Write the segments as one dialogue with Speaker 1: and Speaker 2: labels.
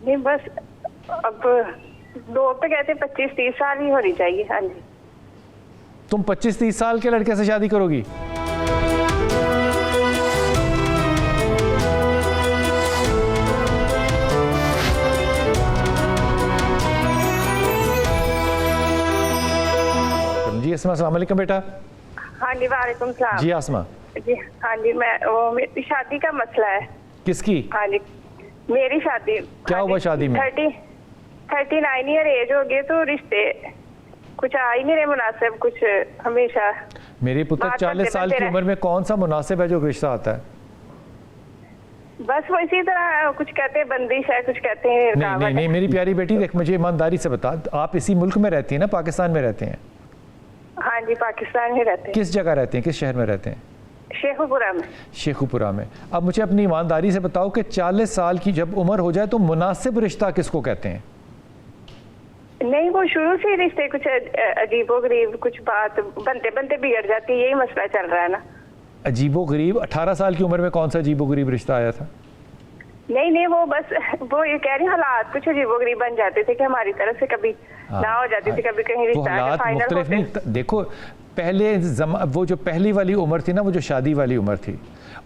Speaker 1: نہیں بس اب لوگ تو کہتے 25-30 سال ہی ہونی چاہیے. ہاں جی.
Speaker 2: تم 25-30 سال کے لڑکے سے شادی کرو گی؟ جی اسما السلام علیکم بیٹا.
Speaker 1: ہاں جی وعلیکم السلام.
Speaker 2: جی آسما.
Speaker 1: جی ہاں جی میری شادی کا مسئلہ ہے.
Speaker 2: کس کی؟
Speaker 1: ہاں جی میری شادی.
Speaker 2: کیا ہوا شادی میں؟
Speaker 1: 39 ایئر ایج ہو گئی تو رشتے کچھ آ ہی نہیں رہے مناسب. کچھ ہمیشہ
Speaker 2: میرے پتر 40 سال کی عمر میں کون سا مناسب ہے جو رشتہ آتا ہے؟
Speaker 1: بس وہ اسی طرح کچھ کہتے ہیں بندش ہے, کچھ کہتے ہیں
Speaker 2: نہیں نہیں میری پیاری بیٹی دیکھ مجھے ایمانداری سے بتا, آپ اسی ملک میں رہتی ہیں نا, پاکستان میں رہتے ہیں؟
Speaker 1: ہاں جی پاکستان میں رہتے ہیں.
Speaker 2: کس جگہ رہتے ہیں, کس شہر میں رہتے ہیں؟
Speaker 1: شیخو پورہ میں.
Speaker 2: شیخو پورہ میں. اب مجھے اپنی ایمانداری سے بتاؤ کہ 40 سال کی جب عمر ہو جائے تو مناسب رشتہ کس کو کہتے ہیں؟
Speaker 1: نہیں وہ شروع سے رشتے کچھ عجیب و غریب, کچھ بات بنتے بنتے بگڑ جاتی ہے, یہی مسئلہ چل رہا ہے نا.
Speaker 2: عجیب و غریب؟ 18 سال کی عمر میں کون سا عجیب و غریب رشتہ آیا تھا؟
Speaker 1: نہیں وہ بس وہ یہ کہہ رہی حالات کچھ عجیب و غریب بن جاتے تھے کہ ہماری طرف سے کبھی نہ ہو جاتی تھی, کبھی کہیں
Speaker 2: وہ حالات مختلف نہیں. دیکھو پہلے وہ جو پہلی والی عمر تھی نا, وہ جو شادی والی عمر تھی,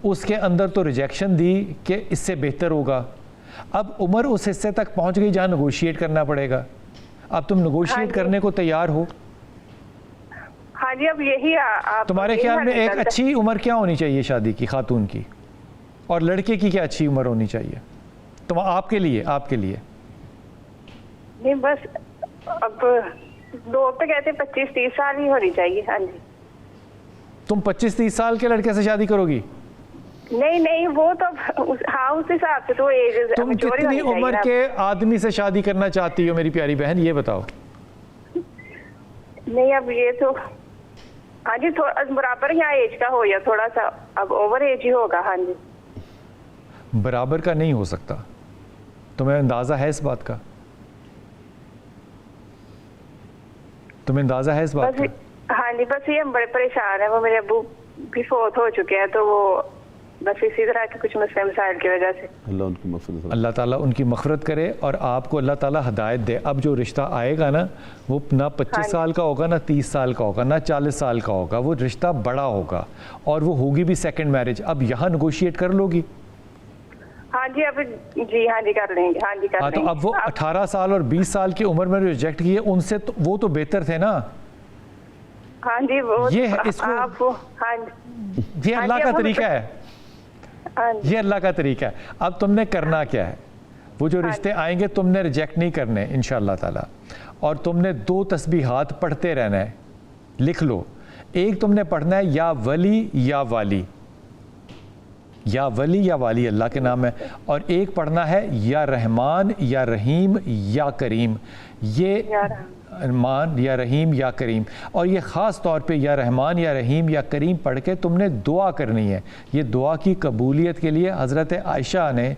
Speaker 2: اس کے اندر تو ریجیکشن دی کہ اس سے بہتر ہوگا. اب عمر اس حصے تک پہنچ گئی جہاں نیگوشیٹ کرنا پڑے گا. اب تم نیگوشیٹ کرنے کو تیار ہو؟
Speaker 1: ہاں جی. اب یہی
Speaker 2: تمہارے خیال میں ایک اچھی عمر کیا ہونی چاہیے شادی کی, خاتون کی, اور لڑکے کی کیا اچھی عمر ہونی چاہیے تو آپ کے لیے؟ آپ کے لیے
Speaker 1: نہیں بس اب لوگ تو کہتے 25-30 سال ہی ہونی چاہیے. ہاں جی.
Speaker 2: تم 25-30 سال کے لڑکے سے شادی کرو گی؟
Speaker 1: نہیں وہ تو ہاں اس حساب سے تو ایج.
Speaker 2: تم کتنی عمر کے آدمی سے شادی کرنا چاہتی ہو میری پیاری بہن, یہ بتاؤ.
Speaker 1: نہیں اب یہ تو ہاں جی برابر یہاں ایج کا ہو یا تھوڑا سا اب اوور ایج ہی ہوگا. ہاں جی.
Speaker 2: برابر کا نہیں ہو سکتا. تمہیں اندازہ ہے اس بات کا؟ تمہیں اندازہ ہے اس بات کا؟
Speaker 1: ہاں جی بس یہ ہم بڑے پریشان ہیں. وہ میرے ابو بھی فوت ہو چکے ہیں تو وہ بس اسی طرح کے کچھ مسئلے مسائل کی وجہ سے.
Speaker 2: اللہ تعالیٰ ان کی مغفرت کرے اور آپ کو اللہ تعالیٰ ہدایت دے. اب جو رشتہ آئے گا نا وہ نہ 25 سال کا ہوگا, نہ 30 سال کا ہوگا, نہ 40 سال کا ہوگا. وہ رشتہ بڑا ہوگا اور وہ ہوگی بھی سیکنڈ میرج. اب یہاں نیگوشیٹ کر لو گی؟
Speaker 1: ہاں جی اب ہاں جی کر لیں گے. ہاں جی کر لیں گے.
Speaker 2: تو اب وہ 18 سال اور 20 سال کی عمر میں ریجیکٹ کیے, ان سے وہ تو بہتر تھے نا.
Speaker 1: ہاں جی وہ
Speaker 2: یہ اللہ کا طریقہ ہے. یہ اللہ کا طریقہ ہے. اب تم نے کرنا کیا ہے, وہ جو رشتے آئیں گے تم نے ریجیکٹ نہیں کرنے انشاءاللہ تعالی, اور تم نے 2 تسبیحات پڑھتے رہنا ہے. لکھ لو. ایک تم نے پڑھنا ہے یا ولی یا والی, یا ولی یا والی اللہ کے نام ہے, اور ایک پڑھنا ہے یا رحمان یا رحیم یا کریم. یہ رحمان یا رحیم یا کریم, اور یہ خاص طور پہ یا رحمان یا رحیم یا کریم پڑھ کے تم نے دعا کرنی ہے. یہ دعا کی قبولیت کے لیے حضرت عائشہ نے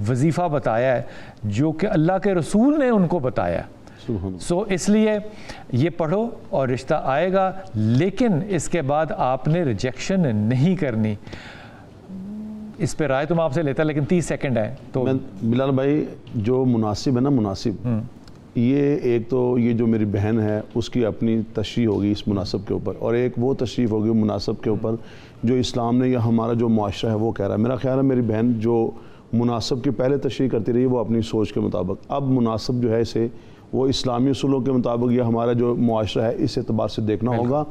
Speaker 2: وظیفہ بتایا ہے جو کہ اللہ کے رسول نے ان کو بتایا. اس لیے یہ پڑھو اور رشتہ آئے گا, لیکن اس کے بعد آپ نے ریجیکشن نہیں کرنی. اس پہ رائے تم آپ سے لیتا, لیکن 30 سیکنڈ ہے تو.
Speaker 3: بلال بھائی جو مناسب ہے نا, مناسب یہ ایک تو یہ جو میری بہن ہے اس کی اپنی تشریح ہوگی اس مناسب کے اوپر, اور ایک وہ تشریف ہوگی مناسب کے اوپر جو اسلام نے یا ہمارا جو معاشرہ ہے وہ کہہ رہا ہے. میرا خیال ہے میری بہن جو مناسب کی پہلے تشریح کرتی رہی وہ اپنی سوچ کے مطابق, اب مناسب جو ہے اسے وہ اسلامی اصولوں کے مطابق یا ہمارا جو معاشرہ ہے اس اعتبار سے دیکھنا ہوگا.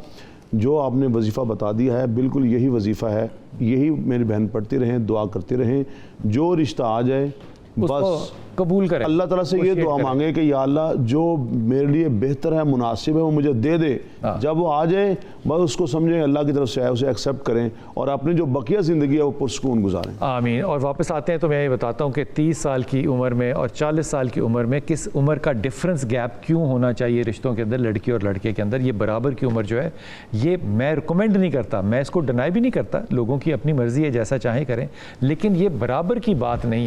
Speaker 3: جو آپ نے وظیفہ بتا دیا ہے بالکل یہی وظیفہ ہے, یہی میری بہن پڑھتی رہیں, دعا کرتی رہیں, جو رشتہ آ جائے بس
Speaker 2: قبول کریں.
Speaker 3: اللہ تعالیٰ سے یہ دعا مانگے کہ یا اللہ جو میرے لیے بہتر ہے, مناسب ہے, وہ مجھے دے دے. جب وہ آ جائے بس اس کو سمجھیں اللہ کی طرف سے ہے, اسے ایکسیپٹ کریں اور اپنی جو بقیہ زندگی ہے وہ پرسکون گزاریں.
Speaker 2: آمین. اور واپس آتے ہیں تو میں یہ بتاتا ہوں کہ 30 سال کی عمر میں اور 40 سال کی عمر میں کس عمر کا ڈفرنس گیپ کیوں ہونا چاہیے رشتوں کے اندر, لڑکی اور لڑکے کے اندر. یہ برابر کی عمر جو ہے یہ میں ریکمینڈ نہیں کرتا, میں اس کو ڈینائی بھی نہیں کرتا, لوگوں کی اپنی مرضی ہے, جیسا چاہیں کریں, لیکن یہ برابر کی بات نہیں ہے.